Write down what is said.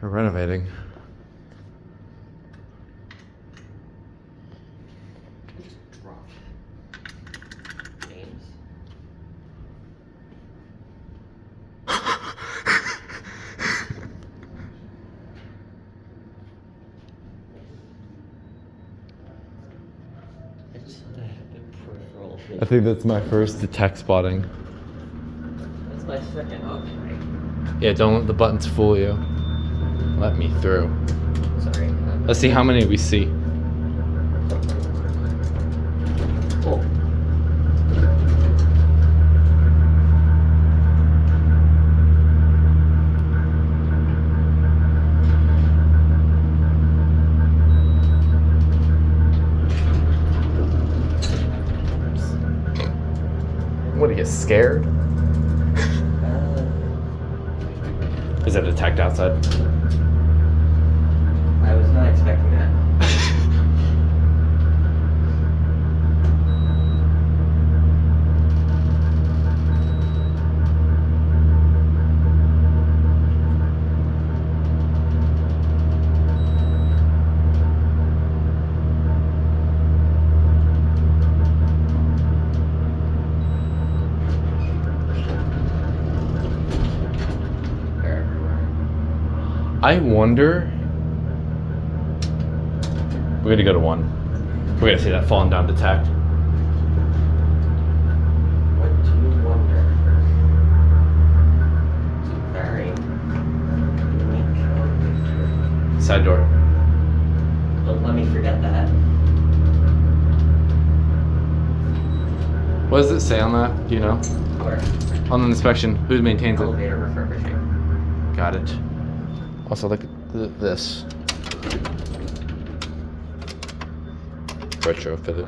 We're renovating. Just drop James. I just thought I had the peripheral vision. I think that's my first detect spotting. That's my second. Okay. Yeah, don't let the buttons fool you. Let me through. Sorry. Let's see how many we see. Oh. What, are you scared? Is it detect outside? I was not expecting that. They're everywhere. I wonder. We're gonna go to 1. We're gonna see that falling down detect. What do you wonder? It's a very unique. Side door. Don't let me forget that. What does it say on that? Do you know? Where? On the inspection, who maintains it? Elevator refurbishing. Got it. Also, look at this. Retrofitted.